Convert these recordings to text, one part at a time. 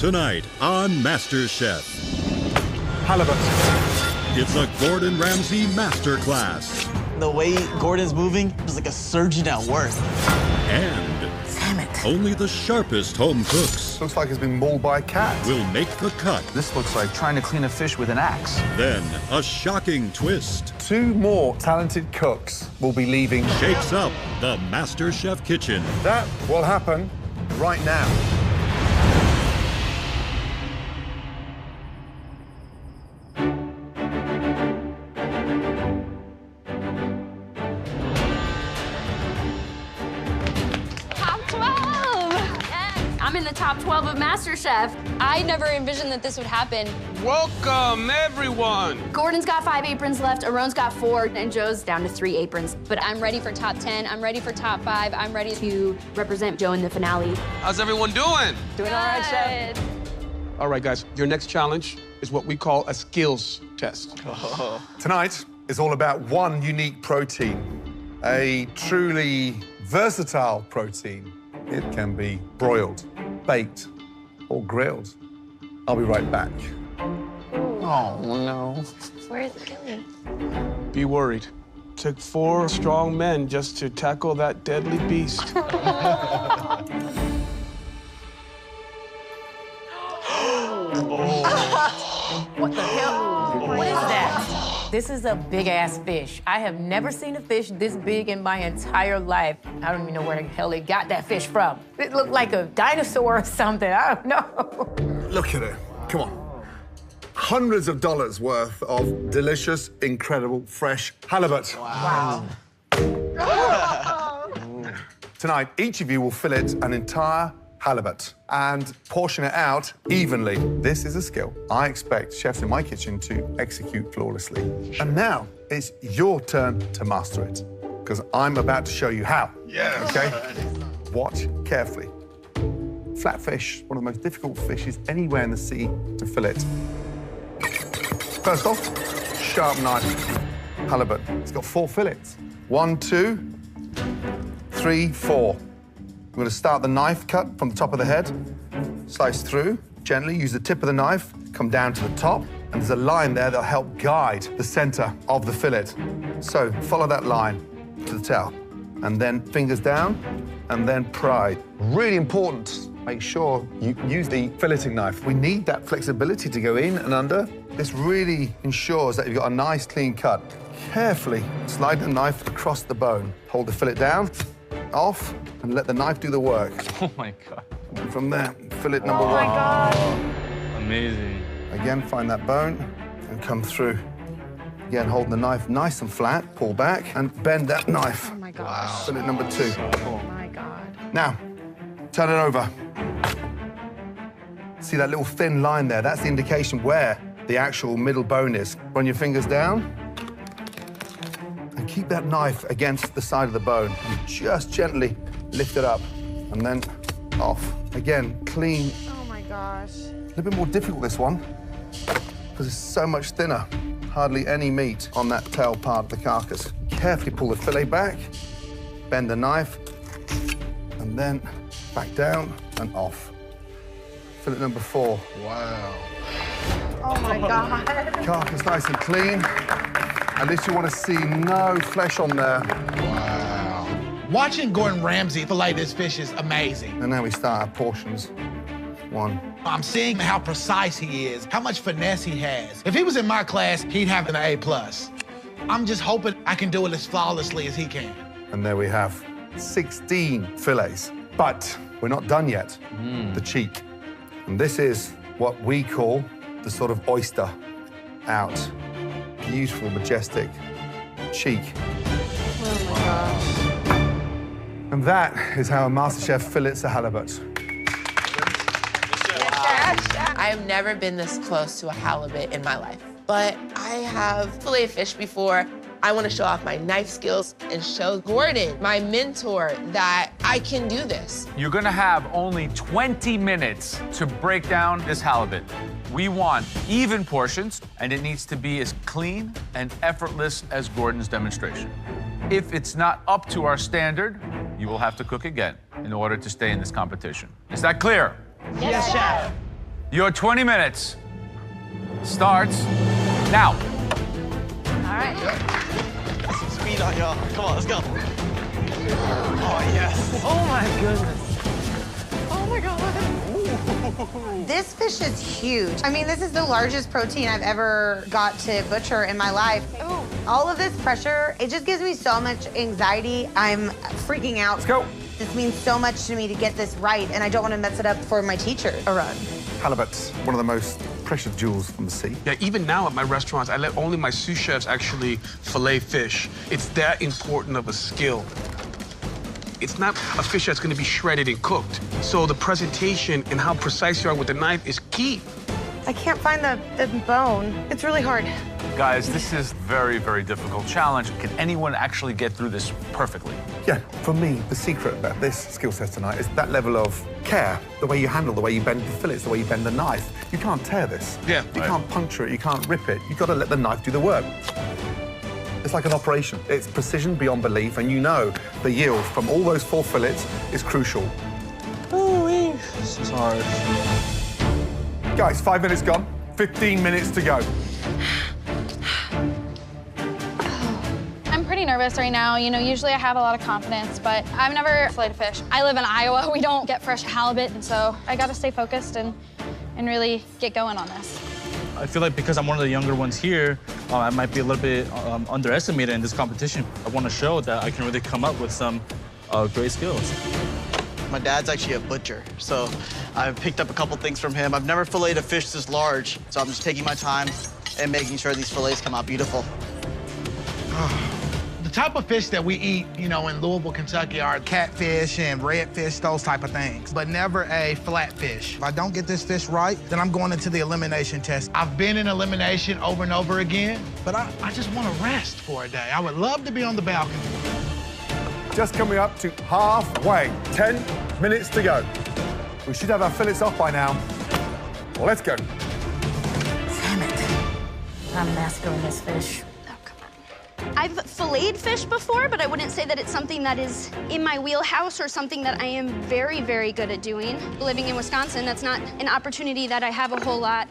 Tonight on MasterChef. Halibut. It's a Gordon Ramsay masterclass. The way Gordon's moving is like a surgeon at work. And damn it. Only the sharpest home cooks Looks like it's been mauled by a cat. will make the cut. This looks like trying to clean a fish with an axe. Then a shocking twist 2 more talented cooks will be leaving. shakes up the MasterChef kitchen. That will happen right now. Top 12! Yes. I'm in the top 12 of MasterChef. I never envisioned that this would happen. Welcome, everyone. Gordon's got 5 aprons left, Aaron's got 4, and Joe's down to 3 aprons. But I'm ready for top 10, I'm ready for top 5, I'm ready to represent Joe in the finale. How's everyone doing? Doing all right, Chef? All right, guys, your next challenge is what we call a skills test. Tonight is all about one unique protein, a truly versatile protein. It can be broiled, baked, or grilled. I'll be right back. Oh, no. Where is it going? Be worried. Took 4 strong men just to tackle that deadly beast. What the hell? What is that? This is a big-ass fish. I have never seen a fish this big in my entire life. I don't even know where the hell they got that fish from. It looked like a dinosaur or something. I don't know. Look at it. Come on. Hundreds of dollars worth of delicious, incredible, fresh halibut. Wow. Tonight, each of you will fillet an entire halibut and portion it out evenly. This is a skill I expect chefs in my kitchen to execute flawlessly. And now it's your turn to master it, because I'm about to show you how. Yeah. Okay? Watch carefully. Flatfish, one of the most difficult fishes anywhere in the sea to fillet. First off, sharp knife. Halibut. It's got 4 fillets. 1, 2, 3, 4. I'm going to start the knife cut from the top of the head, slice through, gently use the tip of the knife, come down to the top, and there's a line there that'll help guide the center of the fillet. So follow that line to the tail, and then fingers down, and then pry. Really important, make sure you use the filleting knife. We need that flexibility to go in and under. This really ensures that you've got a nice, clean cut. Carefully slide the knife across the bone. Hold the fillet down, off, and let the knife do the work. Oh my God. And from there, fillet number 1. Oh, my God. Amazing. Again, find that bone and come through. Again, hold the knife nice and flat, pull back, and bend that knife. Oh, my gosh. Fillet number 2. Oh, my God. Now, turn it over. See that little thin line there? That's the indication where the actual middle bone is. Run your fingers down, and keep that knife against the side of the bone. And just gently lift it up, and then off. Again, clean. Oh, my gosh. A little bit more difficult, this one, because it's so much thinner. Hardly any meat on that tail part of the carcass. Carefully pull the fillet back, bend the knife, and then back down and off. Fillet number 4. Wow. Oh, my God. Carcass nice and clean. At least you want to see no flesh on there. Wow. Watching Gordon Ramsay fillet this fish is amazing. And now we start our portions. 1. I'm seeing how precise he is, how much finesse he has. If he was in my class, he'd have an A+. I'm just hoping I can do it as flawlessly as he can. And there we have 16 fillets. But we're not done yet. The cheek. And this is what we call the sort of oyster out. Beautiful, majestic cheek. Oh, my gosh. And that is how a MasterChef fillets a halibut. I have never been this close to a halibut in my life, but I have filleted fish before. I want to show off my knife skills and show Gordon, my mentor, that I can do this. You're gonna have only 20 minutes to break down this halibut. We want even portions, and it needs to be as clean and effortless as Gordon's demonstration. If it's not up to our standard, you will have to cook again in order to stay in this competition. Is that clear? Yes, Chef. Your 20 minutes starts now. All right. Get some speed on y'all. Come on, let's go. Oh, yes. Oh, my goodness. Oh, my God. This fish is huge. I mean, this is the largest protein I've ever got to butcher in my life. Ooh. All of this pressure, it just gives me so much anxiety. I'm freaking out. Let's go. This means so much to me to get this right, and I don't want to mess it up for my teacher. Arun. Halibut's one of the most precious jewels from the sea. Yeah, even now at my restaurants, I let only my sous chefs actually fillet fish. It's that important of a skill. It's not a fish that's gonna be shredded and cooked. So the presentation and how precise you are with the knife is key. I can't find the bone. It's really hard. Guys, this is very, very difficult challenge. Can anyone actually get through this perfectly? Yeah, for me, the secret about this skill set tonight is that level of care, the way you handle, the way you bend the fillets, the way you bend the knife. You can't tear this. Yeah. You can't puncture it, you can't rip it. You've got to let the knife do the work. It's like an operation. It's precision beyond belief, and you know the yield from all those 4 fillets is crucial. Ooh-wee. This is hard. Guys, 5 minutes gone, 15 minutes to go. I'm pretty nervous right now. You know, usually I have a lot of confidence, but I've never filleted fish. I live in Iowa. We don't get fresh halibut, and so I got to stay focused and really get going on this. I feel like because I'm one of the younger ones here, I might be a little bit underestimated in this competition. I want to show that I can really come up with some great skills. My dad's actually a butcher, so I've picked up a couple things from him. I've never filleted a fish this large, so I'm just taking my time and making sure these fillets come out beautiful. The type of fish that we eat, you know, in Louisville, Kentucky are catfish and redfish, those type of things, but never a flatfish. If I don't get this fish right, then I'm going into the elimination test. I've been in elimination over and over again, but I just want to rest for a day. I would love to be on the balcony. Just coming up to halfway. 10 minutes to go. We should have our fillets off by now. Well, let's go. Damn it. I'm mastering this fish. I've filleted fish before, but I wouldn't say that it's something that is in my wheelhouse or something that I am very, very good at doing. Living in Wisconsin, that's not an opportunity that I have a whole lot,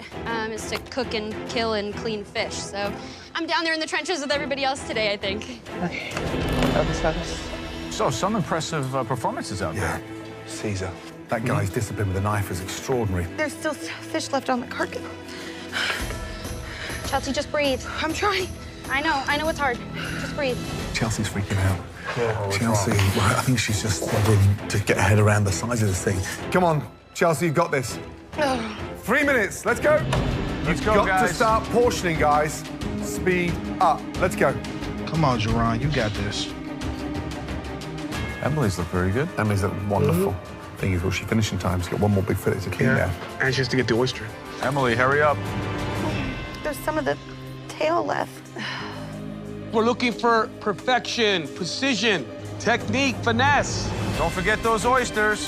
is to cook and kill and clean fish. So I'm down there in the trenches with everybody else today, I think. So, some impressive performances out there. Yeah, Caesar. That guy's discipline with the knife is extraordinary. There's still fish left on the carcass. Chelsea, just breathe. I'm trying. I know it's hard. Just breathe. Chelsea's freaking out. Yeah, Chelsea, well, I think she's just struggling to get her head around the size of this thing. Come on, Chelsea, you've got this. 3 minutes, let's go. Let's go, You've got guys. to start portioning, guys. Speed up. Let's go. Come on, Jerron, you got this. Emily's look very good. Emily's look wonderful. Thing is, will she finish in time? She's got one more big fillet to clean there. And she has to get the oyster. Emily, hurry up. There's some of the tail left. We're looking for perfection, precision, technique, finesse. Don't forget those oysters.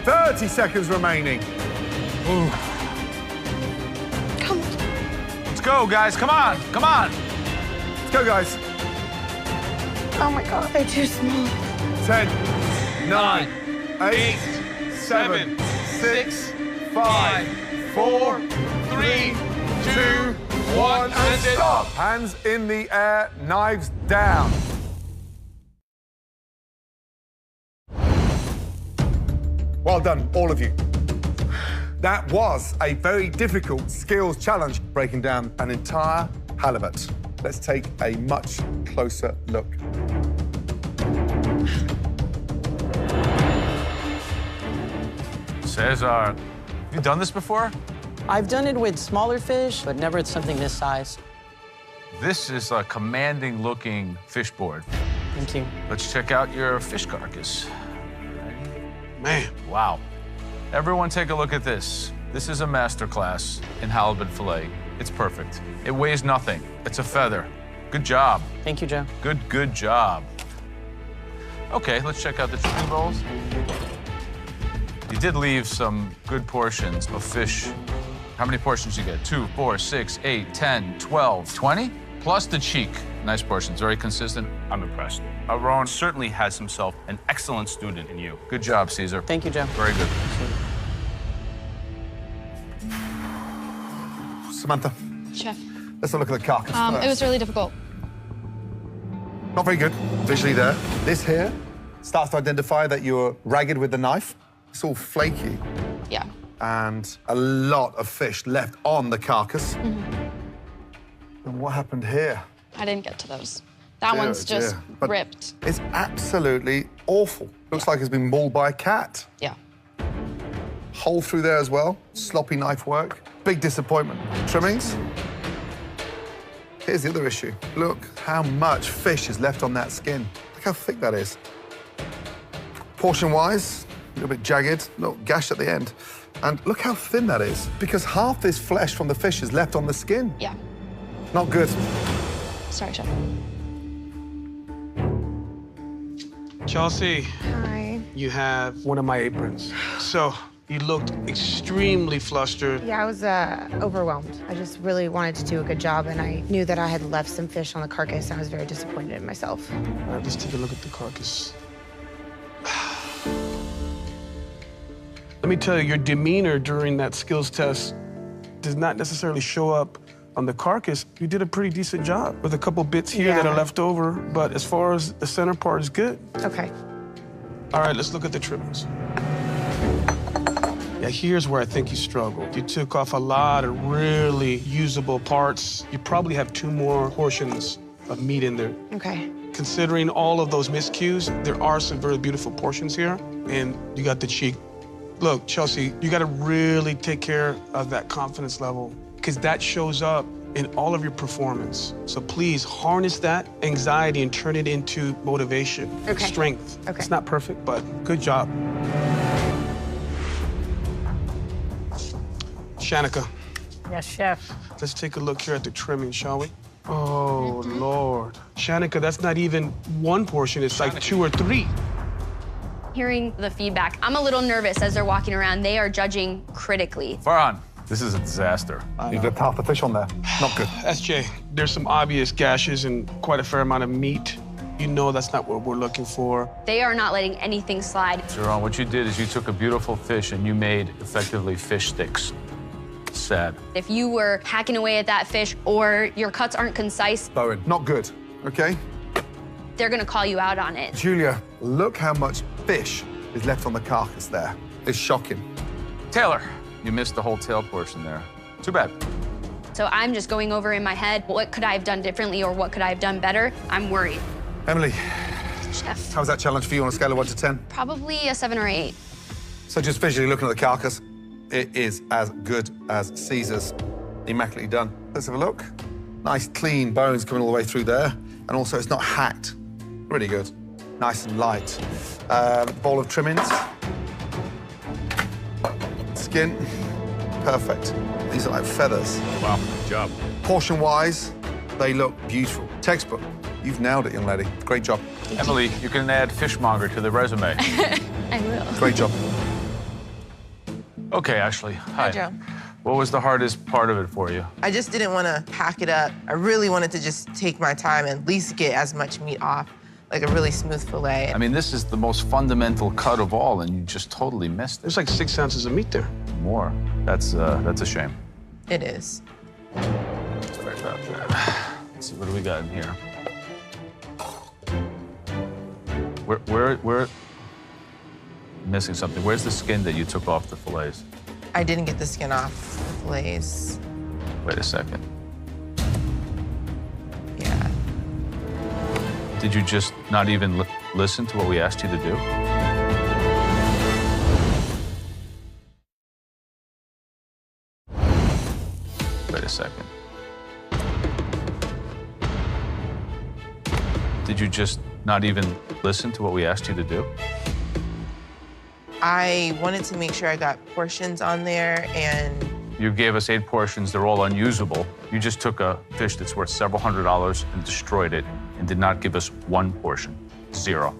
30 seconds remaining. Ooh. Come on. Let's go, guys. Come on. Come on. Let's go, guys. Oh my God, they're too small. 10, 9, 8, 7, 6, 5, 4, 3, 2, 1, and stop. Hands in the air, knives down. Well done, all of you. That was a very difficult skills challenge, breaking down an entire halibut. Let's take a much closer look. Cesar, have you done this before? I've done it with smaller fish, but never something this size. This is a commanding-looking fish board. Thank you. Let's check out your fish carcass. Man. Wow. Everyone take a look at this. This is a masterclass in halibut fillet. It's perfect. It weighs nothing. It's a feather. Good job. Thank you, Joe. Good job. Okay, let's check out the chicken bowls. You did leave some good portions of fish. How many portions you get? 2, 4, 6, 8, 10, 12, 20? Plus the cheek. Nice portions, very consistent. I'm impressed. Ron certainly has himself an excellent student in you. Good job, Caesar. Thank you, Joe. Very good. Samantha, Chef. let's have a look at the carcass first. It was really difficult. Not very good, visually there. This here starts to identify that you're ragged with the knife. It's all flaky. Yeah. And a lot of fish left on the carcass. Mm-hmm. And what happened here? I didn't get to those. That Dear, one's just dear. But ripped. It's absolutely awful. Looks like it's been mauled by a cat. Yeah. Hole through there as well. Sloppy knife work. Big disappointment. Trimmings. Here's the other issue. Look how much fish is left on that skin. Look how thick that is. Portion-wise, a little bit jagged, a little gash at the end. And look how thin that is, because half this flesh from the fish is left on the skin. Yeah. Not good. Sorry, Chef. Chelsea, Hi. you have one of my aprons. So you looked extremely flustered. Yeah, I was overwhelmed. I just really wanted to do a good job, and I knew that I had left some fish on the carcass, and I was very disappointed in myself. All right, let's take a look at the carcass. Let me tell you, your demeanor during that skills test does not necessarily show up on the carcass. You did a pretty decent job with a couple bits here that are left over, but as far as the center part is good. Okay. All right, let's look at the trimmings. Yeah, here's where I think you struggled. You took off a lot of really usable parts. You probably have 2 more portions of meat in there. Okay. Considering all of those miscues, there are some very beautiful portions here, and you got the cheek. Look, Chelsea, you got to really take care of that confidence level, because that shows up in all of your performance. So please harness that anxiety and turn it into motivation, strength. Okay. It's not perfect, but good job. Shanika, Yes, Chef. let's take a look here at the trimming, shall we? Oh, Lord. Shanika, that's not even 1 portion. It's like 2 or 3. Hearing the feedback, I'm a little nervous as they're walking around. They are judging critically. Farhan, this is a disaster. You've left half the fish on there. Not good. SJ, there's some obvious gashes and quite a fair amount of meat. You know that's not what we're looking for. They are not letting anything slide. Jerome, what you did is you took a beautiful fish and you made effectively fish sticks. Sad. If you were hacking away at that fish or your cuts aren't concise, Bowen, not good, okay? they're gonna call you out on it. Julia, look how much fish is left on the carcass there. It's shocking. Taylor, you missed the whole tail portion there. Too bad. So I'm just going over in my head, what could I have done differently or what could I have done better? I'm worried. Emily, Chef, how was that challenge for you on a scale of 1 to 10? probably a 7 or 8. So just visually looking at the carcass, it is as good as Caesar's. Immaculately done. Let's have a look. Nice, clean bones coming all the way through there. And also, it's not hacked. Really good. Nice and light. Bowl of trimmings. Skin. Perfect. These are like feathers. Wow, good job. Portion-wise, they look beautiful. Textbook. You've nailed it, young lady. Great job. Emily, you can add fishmonger to the resume. I will. Great job. Okay, Ashley. Hi. Joe. What was the hardest part of it for you? I just didn't want to hack it up. I really wanted to just take my time and at least get as much meat off, like a really smooth fillet. I mean, this is the most fundamental cut of all, and you just totally missed it. There's like 6 ounces of meat there. More. That's a shame. It is. Sorry about that. Let's see, what do we got in here? Where missing something. Where's the skin that you took off the fillets? I didn't get the skin off the fillets. Wait a second. Yeah. Did you just not even listen to what we asked you to do? Wait a second. Did you just not even listen to what we asked you to do? I wanted to make sure I got portions on there, and You gave us 8 portions. They're all unusable. You just took a fish that's worth several $100s and destroyed it and did not give us 1 portion. 0.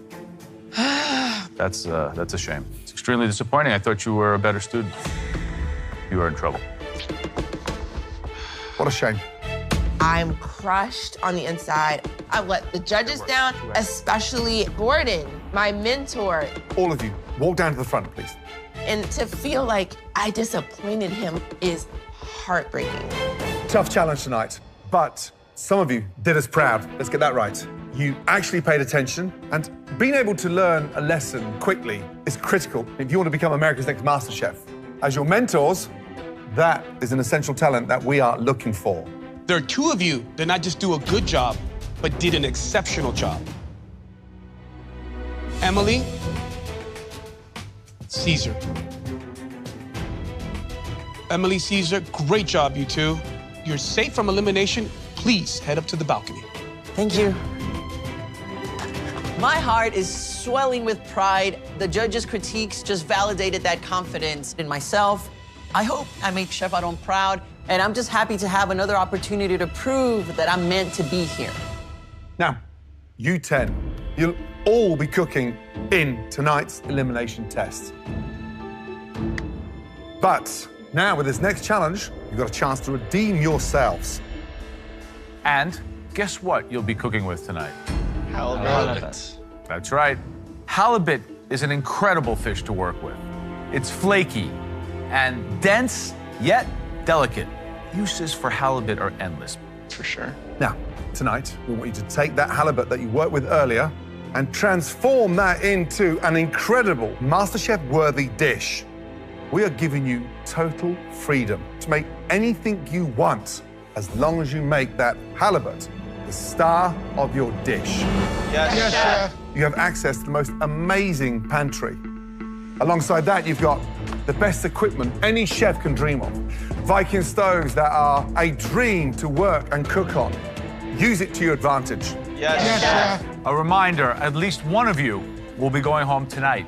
That's a shame. It's extremely disappointing. I thought you were a better student. You are in trouble. What a shame. I'm crushed on the inside. I let the judges down, especially Gordon, my mentor. All of you, walk down to the front, please. And to feel like I disappointed him is heartbreaking. Tough challenge tonight, but some of you did us proud. Let's get that right. You actually paid attention, and being able to learn a lesson quickly is critical if you want to become America's next Master Chef. As your mentors, that is an essential talent that we are looking for. There are two of you that not just do a good job, but did an exceptional job. Emily, Caesar. Emily, Caesar, great job, you two. You're safe from elimination. Please head up to the balcony. Thank you. My heart is swelling with pride. The judges' critiques just validated that confidence in myself. I hope I made Chef Adon proud, and I'm just happy to have another opportunity to prove that I'm meant to be here. Now, you 10, you'll all be cooking in tonight's elimination test. But now, with this next challenge, you've got a chance to redeem yourselves. And guess what you'll be cooking with tonight? Halibut. That's right. Halibut is an incredible fish to work with. It's flaky and dense, yet delicate. Uses for halibut are endless. For sure. Now, tonight, we want you to take that halibut that you worked with earlier and transform that into an incredible MasterChef-worthy dish. We are giving you total freedom to make anything you want, as long as you make that halibut the star of your dish. Yes, Chef. You have access to the most amazing pantry. Alongside that, you've got the best equipment any chef can dream of. Viking stoves that are a dream to work and cook on. Use it to your advantage. Yes, Chef. A reminder, at least one of you will be going home tonight.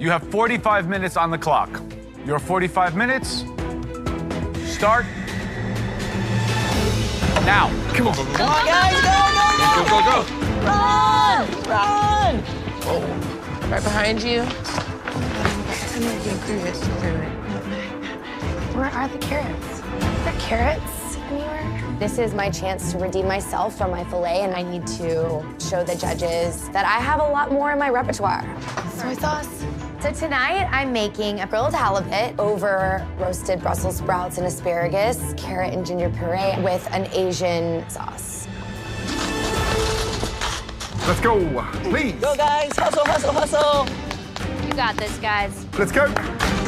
You have 45 minutes on the clock. Your 45 minutes start now. Come on. Come on, guys, go! Run! Oh, right behind you. Where are the carrots? Are there carrots anywhere? This is my chance to redeem myself from my filet, and I need to show the judges that I have a lot more in my repertoire. Soy sauce. So tonight, I'm making a grilled halibut over roasted Brussels sprouts and asparagus, carrot and ginger puree with an Asian sauce. Let's go, please. Go, guys, hustle, hustle, hustle. You got this, guys. Let's go.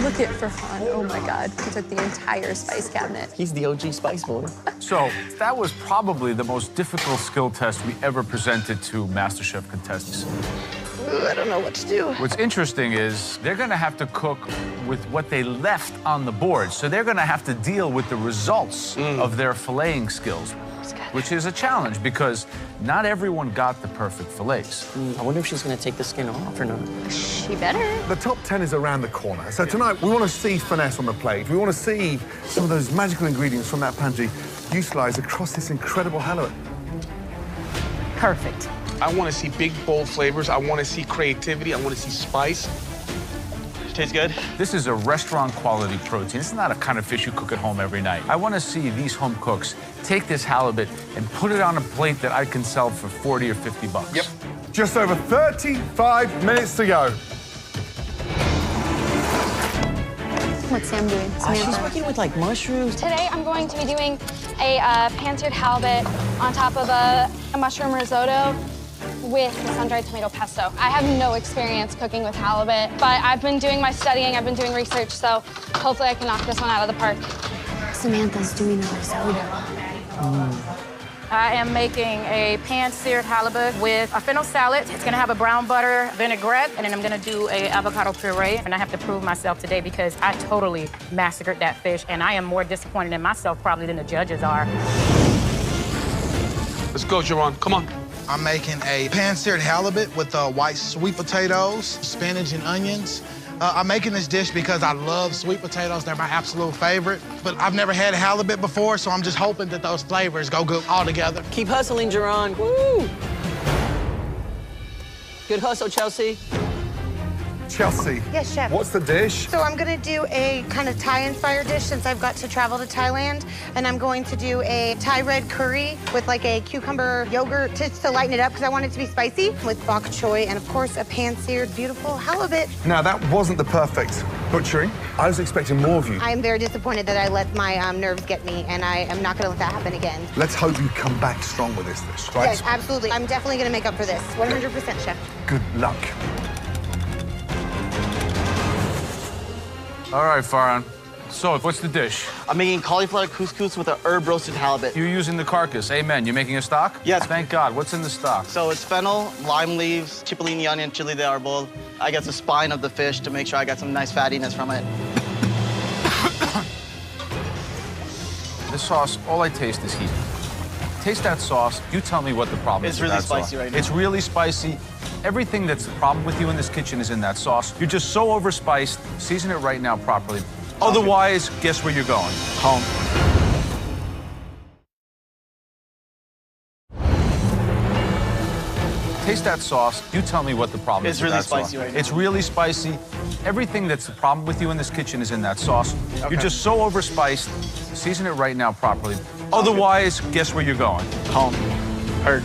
Look at for fun. Oh my God, he took the entire spice cabinet. He's the OG spice boy. So that was probably the most difficult skill test we ever presented to MasterChef contestants. Ooh, I don't know what to do. What's interesting is they're gonna have to cook with what they left on the board. So they're gonna have to deal with the results of their filleting skills, which is a challenge because not everyone got the perfect fillets. I wonder if she's gonna take the skin off or not. She better. The top 10 is around the corner. So tonight, we want to see finesse on the plate. We want to see some of those magical ingredients from that pantry utilized across this incredible halibut. Perfect. I want to see big, bold flavors. I want to see creativity. I want to see spice. Tastes good. This is a restaurant quality protein. This is not a kind of fish you cook at home every night. I want to see these home cooks take this halibut and put it on a plate that I can sell for 40 or 50 bucks. Yep. Just over 35 minutes to go. What's Sam doing? She's working with like mushrooms. Today, I'm going to be doing a pan-seared halibut on top of a mushroom risotto with the sun-dried tomato pesto. I have no experience cooking with halibut, but I've been doing my studying, I've been doing research, so hopefully I can knock this one out of the park. Samantha's doing a risotto. I am making a pan-seared halibut with a fennel salad. It's gonna have a brown butter vinaigrette, and then I'm gonna do a avocado puree. And I have to prove myself today because I totally massacred that fish, and I am more disappointed in myself probably than the judges are. Let's go, Jerron. Come on. I'm making a pan-seared halibut with white sweet potatoes, spinach, and onions. I'm making this dish because I love sweet potatoes. They're my absolute favorite. But I've never had halibut before, so I'm just hoping that those flavors go good all together. Keep hustling, Jerron. Woo! Good hustle, Chelsea. Chelsea. Yes, Chef. What's the dish? So I'm gonna do a kind of Thai-inspired dish since I've got to travel to Thailand. And I'm going to do a Thai red curry with like a cucumber yogurt just to lighten it up because I want it to be spicy with bok choy and of course a pan-seared beautiful halibut. Now, that wasn't the perfect butchering. I was expecting more of you. I am very disappointed that I let my nerves get me, and I am not going to let that happen again. Let's hope you come back strong with this dish, right? Yes, absolutely. I'm definitely going to make up for this. 100%, Chef. Good luck. All right, Farhan. So, what's the dish? I'm making cauliflower couscous with a herb roasted halibut. You're using the carcass. Amen. You're making a stock? Yes. Thank God. What's in the stock? So it's fennel, lime leaves, cipollini onion, chili de arbol. I get the spine of the fish to make sure I get some nice fattiness from it. This sauce, all I taste is heat. Taste that sauce. You tell me what the problem is with that sauce. It's really spicy right now. It's really spicy. Everything that's the problem with you in this kitchen is in that sauce. You're just so overspiced. Season it right now properly. Otherwise, guess where you're going? Home. Taste that sauce. You tell me what the problem is with that sauce. It's really spicy right now. It's really spicy. Everything that's the problem with you in this kitchen is in that sauce. Okay. You're just so overspiced. Season it right now properly. Otherwise, guess where you're going? Home. Heard.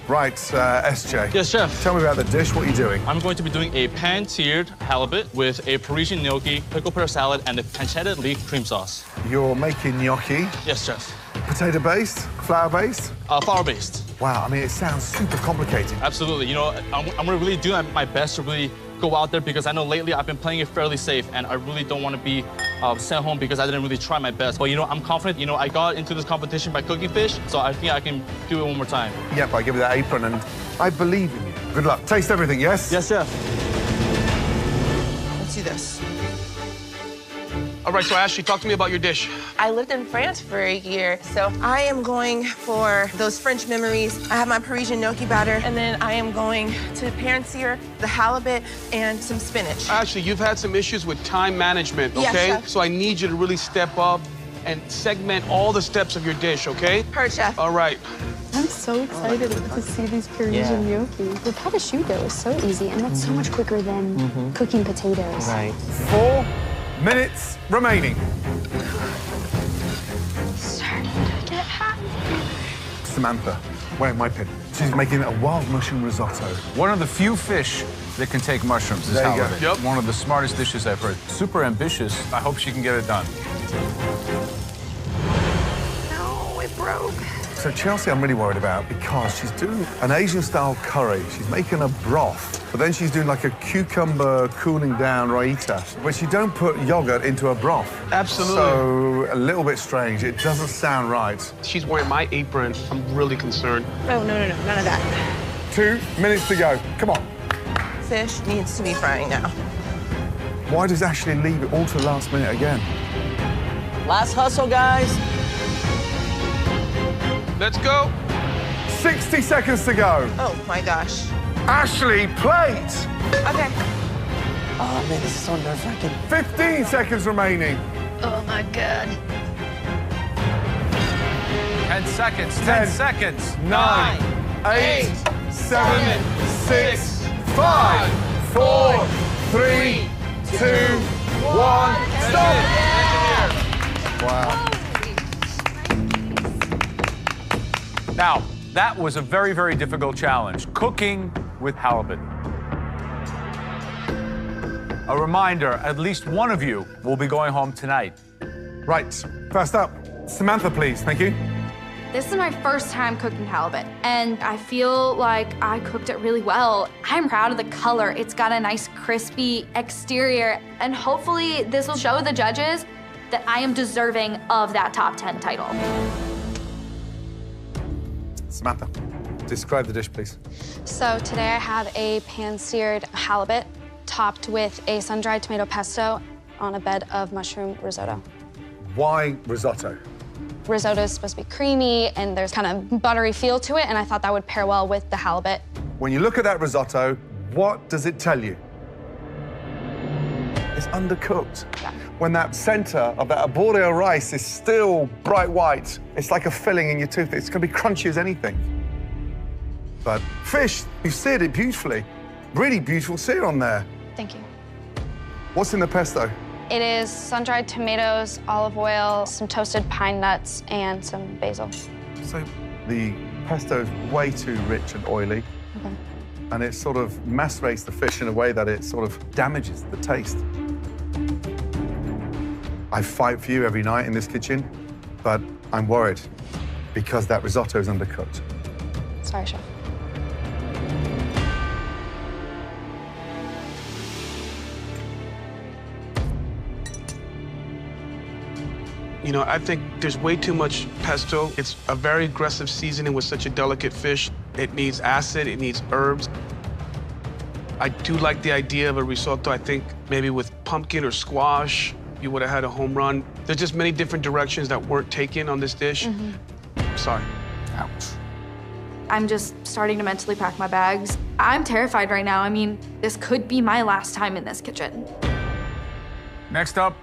Right, SJ. Yes, Chef. Tell me about the dish. What are you doing? I'm going to be doing a pan-seared halibut with a Parisian gnocchi, pickle pear salad, and a pancetta leaf cream sauce. You're making gnocchi. Yes, Chef. Potato-based? Flour-based? Flour-based. Wow, I mean, it sounds super complicated. Absolutely. You know, I'm gonna really do my best to really go out there because I know lately I've been playing it fairly safe and I really don't want to be sent home because I didn't really try my best. But, you know, I'm confident. You know, I got into this competition by cooking fish, so I think I can do it one more time. Yep, I give you that apron and I believe in you. Good luck. Taste everything, yes? Yes, Chef. Let's do this. All right, so Ashley, talk to me about your dish. I lived in France for a year, so I am going for those French memories. I have my Parisian gnocchi batter, and then I am going to pan-sear the halibut and some spinach. Ashley, you've had some issues with time management, Yes, okay? Chef. So I need you to really step up and segment all the steps of your dish, okay? Heard, Chef. All right. I'm so excited to see these Parisian gnocchi. The prosciutto is so easy, and that's so much quicker than cooking potatoes. Right. 4 minutes remaining. Starting to get hot. Samantha, where my pin? She's making a wild mushroom risotto. One of the few fish that can take mushrooms is There you go. halibut. Yep. One of the smartest dishes I've heard. Super ambitious. I hope she can get it done. No, it broke. So Chelsea, I'm really worried about because she's doing an Asian-style curry. She's making a broth, but then she's doing like a cucumber cooling down raita. But you don't put yogurt into a broth. Absolutely. So a little bit strange. It doesn't sound right. She's wearing my apron. I'm really concerned. Oh, no, none of that. 2 minutes to go. Come on. Fish needs to be frying now. Why does Ashley leave it all to the last minute again? Last hustle, guys. Let's go. 60 seconds to go. Oh, my gosh. Ashley, plate. Okay. Oh, man, this is so nerve-wracking. 15 seconds remaining. Oh my God. 10 seconds. 10 10 seconds. 9, 8, 7, 6, 5, 4, 3, 2, 1. Stop. Wow. Now, that was a very, very difficult challenge. Cooking with halibut. A reminder, at least one of you will be going home tonight. Right. First up, Samantha, please. Thank you. This is my first time cooking halibut, and I feel like I cooked it really well. I'm proud of the color. It's got a nice crispy exterior, and hopefully this will show the judges that I am deserving of that top 10 title. Samantha, describe the dish, please. So today I have a pan-seared halibut topped with a sun-dried tomato pesto on a bed of mushroom risotto. Why risotto? Risotto is supposed to be creamy and there's kind of buttery feel to it, and I thought that would pair well with the halibut. When you look at that risotto, what does it tell you? It's undercooked. Yeah. When that center of that arborio rice is still bright white, it's like a filling in your tooth. It's going to be crunchy as anything. But fish, you've seared it beautifully. Really beautiful sear on there. Thank you. What's in the pesto? It is sun-dried tomatoes, olive oil, some toasted pine nuts, and some basil. So the pesto is way too rich and oily. Okay. and it sort of macerates the fish in a way that it sort of damages the taste. I fight for you every night in this kitchen, but I'm worried because that risotto is undercooked. Sorry, Chef. You know, I think there's way too much pesto. It's a very aggressive seasoning with such a delicate fish. It needs acid, it needs herbs. I do like the idea of a risotto. I think maybe with pumpkin or squash, you would have had a home run. There's just many different directions that weren't taken on this dish. Sorry. Ouch. I'm just starting to mentally pack my bags. I'm terrified right now. I mean, this could be my last time in this kitchen. Next up,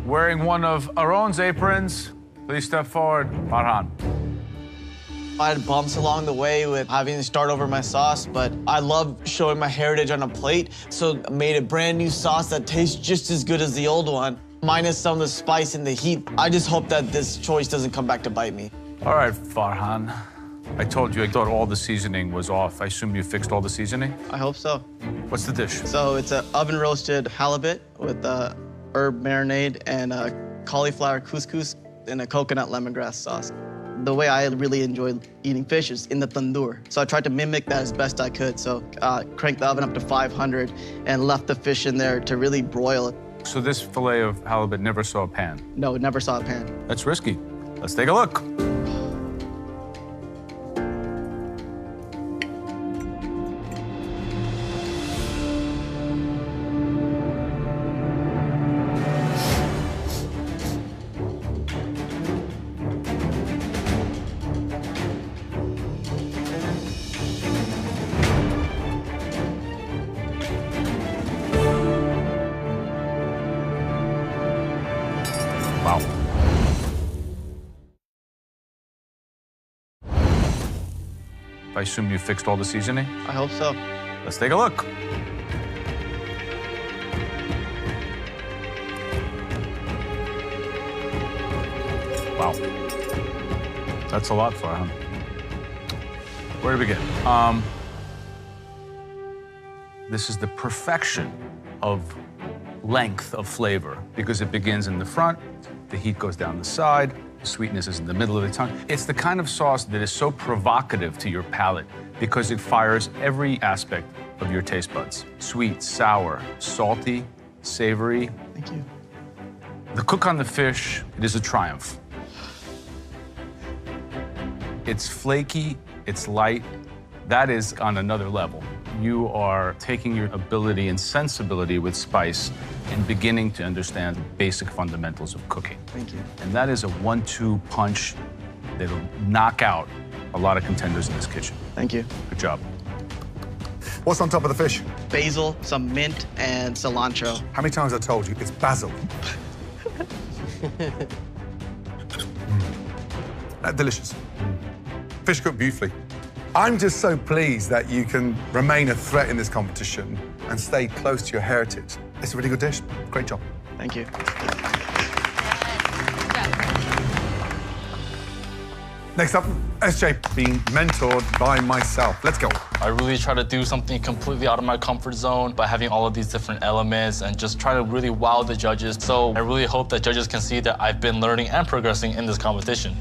wearing one of Aaron's aprons, please step forward, Farhan. I had bumps along the way with having to start over my sauce, but I love showing my heritage on a plate, so I made a brand new sauce that tastes just as good as the old one, minus some of the spice and the heat. I just hope that this choice doesn't come back to bite me. All right, Farhan. I told you I thought all the seasoning was off. I assume you fixed all the seasoning? I hope so. What's the dish? So it's an oven-roasted halibut with herb marinade and cauliflower couscous and a coconut lemongrass sauce. The way I really enjoy eating fish is in the tandoor. So I tried to mimic that as best I could. So cranked the oven up to 500 and left the fish in there to really broil it. So this fillet of halibut never saw a pan? No, it never saw a pan. That's risky. Let's take a look. Wow. I assume you fixed all the seasoning? I hope so. Let's take a look. Wow. That's a lot for him. Where to begin? This is the perfection of length of flavor because it begins in the front, the heat goes down the side, the sweetness is in the middle of the tongue. It's the kind of sauce that is so provocative to your palate because it fires every aspect of your taste buds. Sweet, sour, salty, savory. Thank you. The cook on the fish, it is a triumph. It's flaky, it's light. That is on another level. You are taking your ability and sensibility with spice and beginning to understand the basic fundamentals of cooking. Thank you. And that is a 1-2 punch that'll knock out a lot of contenders in this kitchen. Thank you. Good job. What's on top of the fish? Basil, some mint, and cilantro. How many times have I told you it's basil? Delicious. Fish cooked beautifully. I'm just so pleased that you can remain a threat in this competition and stay close to your heritage. It's a really good dish. Great job. Thank you. Next up, SJ, being mentored by myself. Let's go. I really try to do something completely out of my comfort zone by having all of these different elements and just try to really wow the judges. So I really hope that judges can see that I've been learning and progressing in this competition.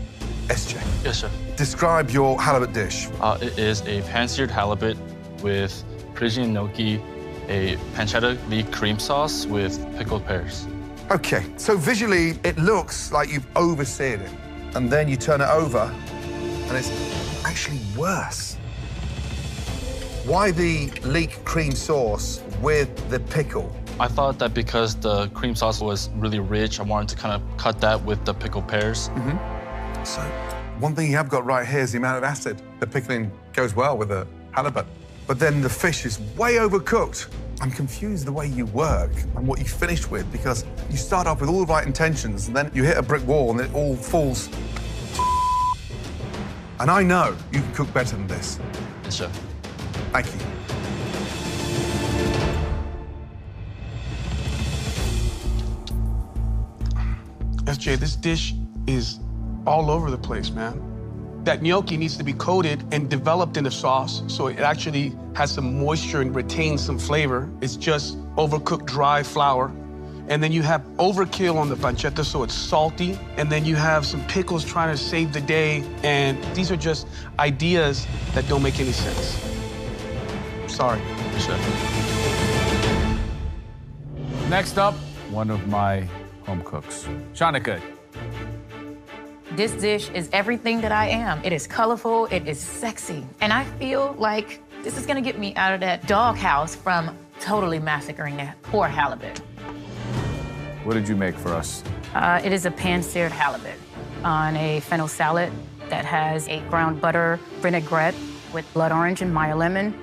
SJ. Yes, Chef. Describe your halibut dish. It is a pan-seared halibut with Parisian gnocchi, a pancetta leek cream sauce with pickled pears. Okay, so visually, it looks like you've overseared it. And then you turn it over, and it's actually worse. Why the leek cream sauce with the pickle? I thought that because the cream sauce was really rich, I wanted to kind of cut that with the pickled pears. So, one thing you have got right here is the amount of acid. The pickling goes well with the halibut. But then the fish is way overcooked. I'm confused the way you work and what you finish with because you start off with all the right intentions and then you hit a brick wall and it all falls. And I know you can cook better than this. Yes, Chef. Thank you. SJ, this dish is all over the place, man. That gnocchi needs to be coated and developed in the sauce, so it actually has some moisture and retains some flavor. It's just overcooked dry flour. And then you have overkill on the pancetta, so it's salty. And then you have some pickles trying to save the day. And these are just ideas that don't make any sense. Sorry, Chef. Next up, one of my home cooks, Shanika. This dish is everything that I am. It is colorful, it is sexy. And I feel like this is gonna get me out of that doghouse from totally massacring that poor halibut. What did you make for us? It is a pan-seared halibut on a fennel salad that has a ground butter vinaigrette with blood orange and Meyer lemon.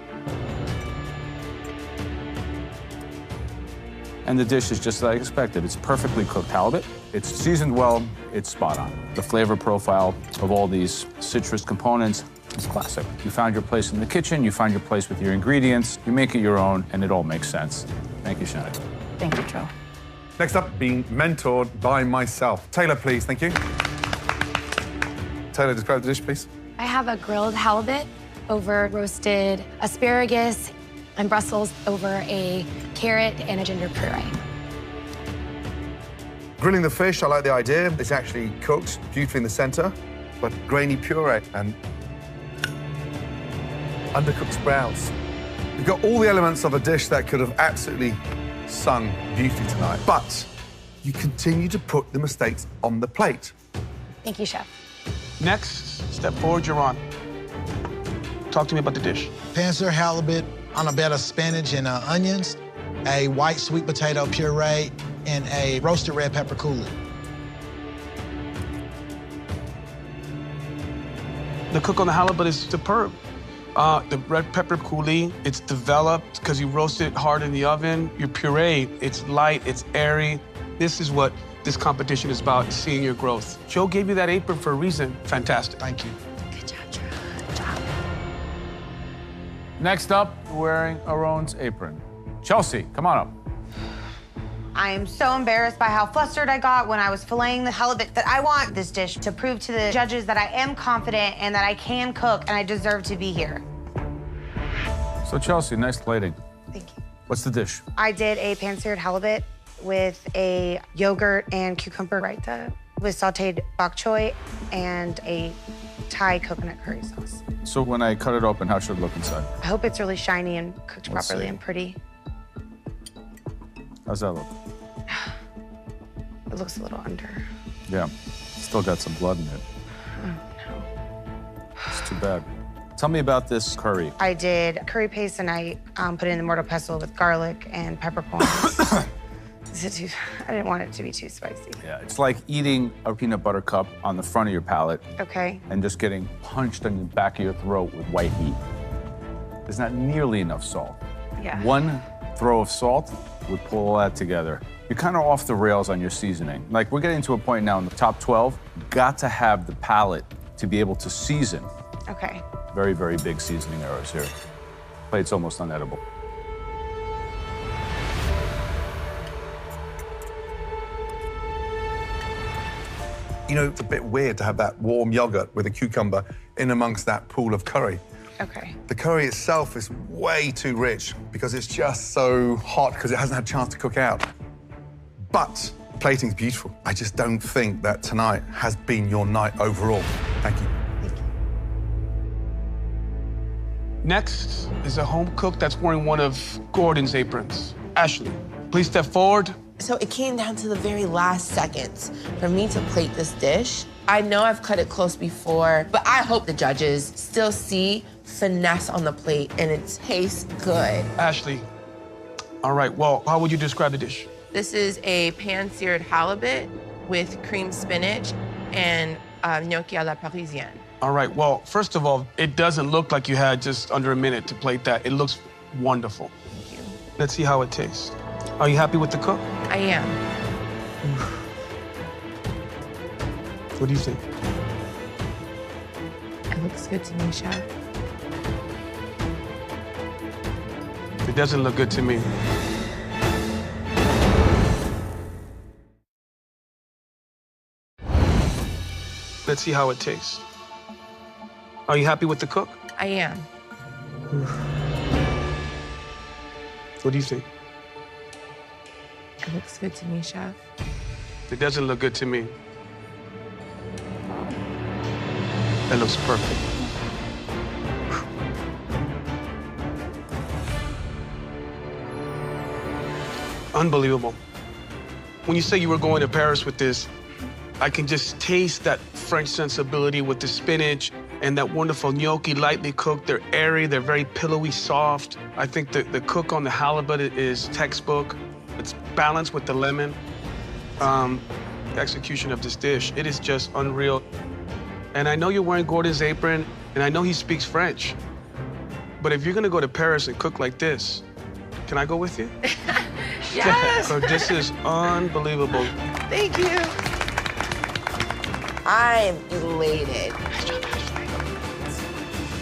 And the dish is just as I expected. It's perfectly cooked halibut. It's seasoned well, it's spot on. The flavor profile of all these citrus components is classic. You found your place in the kitchen, you find your place with your ingredients, you make it your own, and it all makes sense. Thank you, Shanika. Thank you, Joe. Next up, being mentored by myself. Taylor, please, thank you. Taylor, describe the dish, please. I have a grilled halibut over roasted asparagus and Brussels over a carrot and a ginger puree. Grilling the fish, I like the idea. It's actually cooked beautifully in the center, but grainy puree and undercooked sprouts. You've got all the elements of a dish that could have absolutely sung beauty tonight, but you continue to put the mistakes on the plate. Thank you, Chef. Next, step forward, you're on. Talk to me about the dish. Pan-seared halibut on a bed of spinach and onions, a white sweet potato puree, and a roasted red pepper coulis. The cook on the halibut is superb. The red pepper coulis, it's developed because you roast it hard in the oven. Your puree, it's light, it's airy. This is what this competition is about, seeing your growth. Joe gave you that apron for a reason. Fantastic. Thank you. Good job, Joe. Good job. Next up, wearing Aaron's apron. Chelsea, come on up. I am so embarrassed by how flustered I got when I was filleting the halibut that I want this dish to prove to the judges that I am confident and that I can cook and I deserve to be here. So Chelsea, nice plating. Thank you. What's the dish? I did a pan-seared halibut with a yogurt and cucumber raita with sauteed bok choy and a Thai coconut curry sauce. So when I cut it open, how should it look inside? I hope it's really shiny and cooked Let's properly see. and pretty. How's that look? It looks a little under. Yeah, still got some blood in it. Oh, no. It's too bad. Tell me about this curry. I did curry paste and I put it in the mortar pestle with garlic and peppercorns. Is it too? I didn't want it to be too spicy. Yeah, it's like eating a peanut butter cup on the front of your palate Okay. and just getting punched in the back of your throat with white heat. There's not nearly enough salt. Yeah. One throw of salt would pull all that together. You're kind of off the rails on your seasoning. Like, we're getting to a point now in the top 12, got to have the palate to be able to season. Okay. Very, very big seasoning errors here. Plate's almost unedible. You know, it's a bit weird to have that warm yogurt with a cucumber in amongst that pool of curry. Okay. The curry itself is way too rich because it's just so hot because it hasn't had a chance to cook out. But plating's beautiful. I just don't think that tonight has been your night overall. Thank you. Next is a home cook that's wearing one of Gordon's aprons. Ashley, please step forward. So it came down to the very last seconds for me to plate this dish. I know I've cut it close before, but I hope the judges still see finesse on the plate and it tastes good. Ashley, all right, well, how would you describe the dish? This is a pan-seared halibut with cream spinach and gnocchi à la parisienne. All right, well, first of all, it doesn't look like you had just under a minute to plate that. It looks wonderful. Thank you. Let's see how it tastes. Are you happy with the cook? I am. What do you think? It looks good to me, Chef. It doesn't look good to me. Let's see how it tastes. Are you happy with the cook? I am. What do you think? It looks good to me, Chef. It doesn't look good to me. That looks perfect. Unbelievable. When you say you were going to Paris with this, I can just taste that French sensibility with the spinach and that wonderful gnocchi, lightly cooked. They're airy, they're very pillowy, soft. I think the cook on the halibut is textbook. It's balanced with the lemon. The execution of this dish, it is just unreal. And I know you're wearing Gordon's apron, and I know he speaks French. But if you're gonna go to Paris and cook like this, can I go with you? Yes! So this is unbelievable. Thank you. I am elated.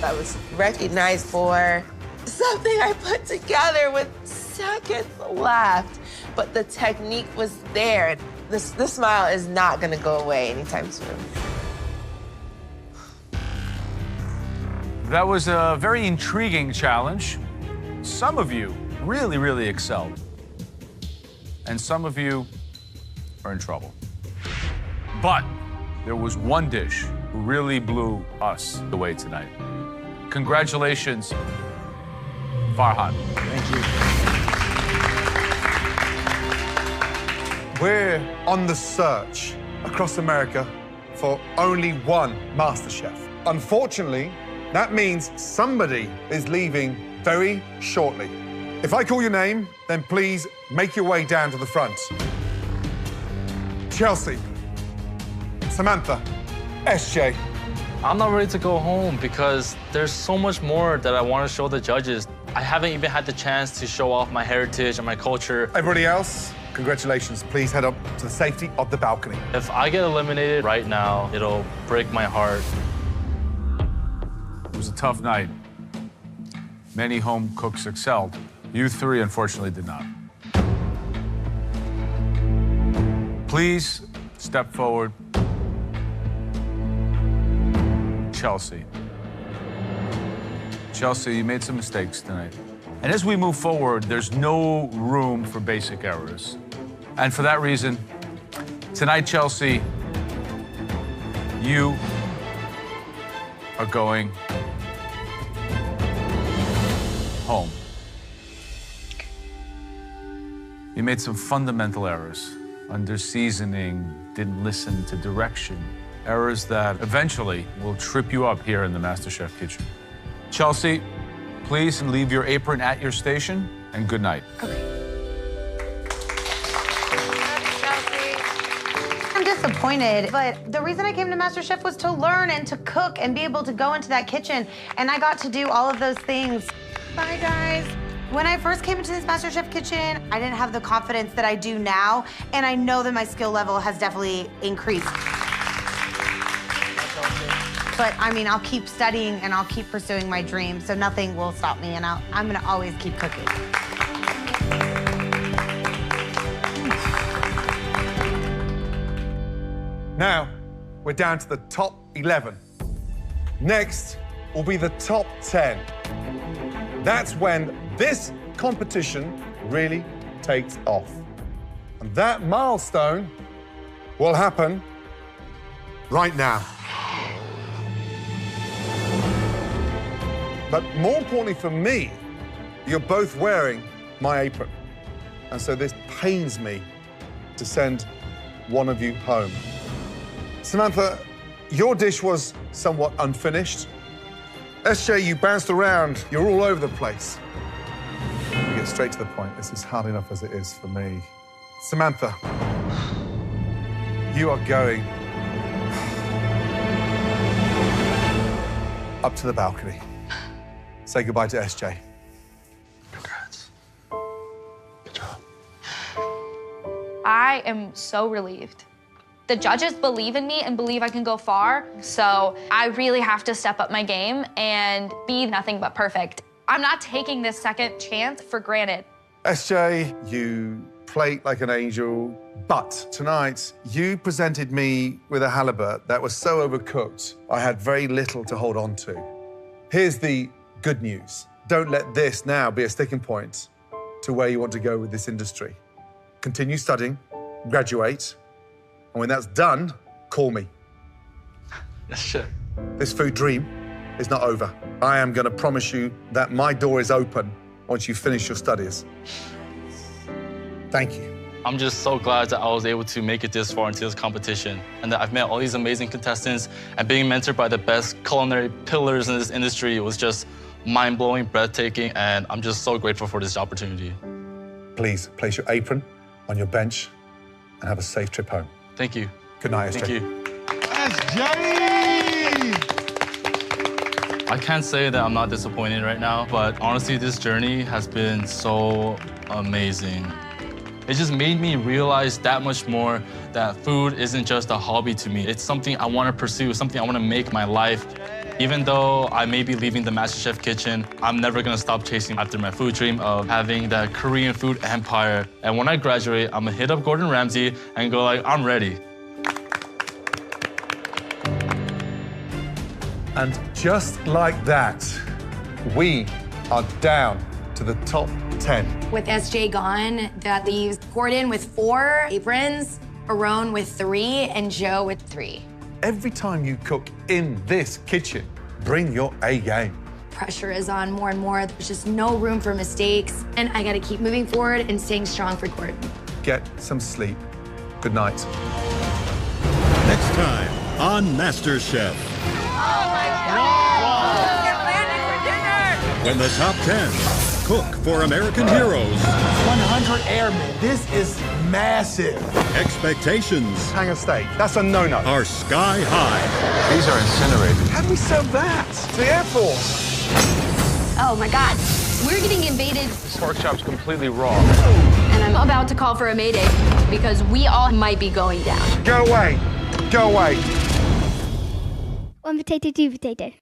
I was recognized for something I put together with seconds left, but the technique was there. This smile is not gonna go away anytime soon. That was a very intriguing challenge. Some of you really, really excelled. And some of you are in trouble. But there was one dish who really blew us away tonight. Congratulations, Farhan. Thank you. We're on the search across America for only one Master Chef. Unfortunately, that means somebody is leaving very shortly. If I call your name, then please make your way down to the front. Chelsea, Samantha, SJ. I'm not ready to go home because there's so much more that I want to show the judges. I haven't even had the chance to show off my heritage and my culture. Everybody else, congratulations. Please head up to the safety of the balcony. If I get eliminated right now, it'll break my heart. It was a tough night. Many home cooks excelled. You three, unfortunately, did not. Please step forward. Chelsea. Chelsea, you made some mistakes tonight. And as we move forward, there's no room for basic errors. And for that reason, tonight, Chelsea, you are going home. You made some fundamental errors. Under seasoning, didn't listen to direction. Errors that eventually will trip you up here in the MasterChef kitchen. Chelsea, please leave your apron at your station, and good night. I'm disappointed, but the reason I came to MasterChef was to learn and to cook and be able to go into that kitchen, and I got to do all of those things. Bye, guys. When I first came into this MasterChef kitchen, I didn't have the confidence that I do now, and I know that my skill level has definitely increased. But I mean, I'll keep studying and I'll keep pursuing my dreams, so nothing will stop me, and I'm gonna always keep cooking. Now, we're down to the top 11. Next will be the top 10. That's when this competition really takes off. And that milestone will happen right now. But more importantly for me, you're both wearing my apron. And so this pains me to send one of you home. Samantha, your dish was somewhat unfinished. SJ, you bounced around. You're all over the place. We get straight to the point. This is hard enough as it is for me. Samantha, you are going up to the balcony. Say goodbye to SJ. Congrats. Good job. I am so relieved. The judges believe in me and believe I can go far, so I really have to step up my game and be nothing but perfect. I'm not taking this second chance for granted. SJ, you plate like an angel. But tonight, you presented me with a halibut that was so overcooked, I had very little to hold on to. Here's the good news. Don't let this now be a sticking point to where you want to go with this industry. Continue studying, graduate, and when that's done, call me. Yes, Chef. This food dream is not over. I am going to promise you that my door is open once you finish your studies. Thank you. I'm just so glad that I was able to make it this far into this competition and that I've met all these amazing contestants and being mentored by the best culinary pillars in this industry was just mind-blowing, breathtaking, and I'm just so grateful for this opportunity. Please place your apron on your bench and have a safe trip home. Thank you. Good night, SJ. Thank you. That's Jay! I can't say that I'm not disappointed right now, but honestly, this journey has been so amazing. It just made me realize that much more that food isn't just a hobby to me. It's something I want to pursue, something I want to make my life. Even though I may be leaving the MasterChef kitchen, I'm never going to stop chasing after my food dream of having that Korean food empire. And when I graduate, I'm going to hit up Gordon Ramsay and go like, I'm ready. And just like that, we are down to the top 10. With SJ gone, that leaves Gordon with 4 aprons, Aaron with 3, and Joe with 3. Every time you cook in this kitchen, bring your A game. Pressure is on more and more. There's just no room for mistakes. And I gotta keep moving forward and staying strong for Gordon. Get some sleep. Good night. Next time on MasterChef. Oh my God! Get landed for dinner! When the top 10 cook for American heroes. 100 airmen. This is massive. Expectations. Hang a steak. That's a no-no. Are sky high. These are incinerated. How do we serve that? To the Air Force. Oh my God. We're getting invaded. This pork chop's completely raw. And I'm about to call for a mayday because we all might be going down. Go away. Go away. 1 potato, 2 potato.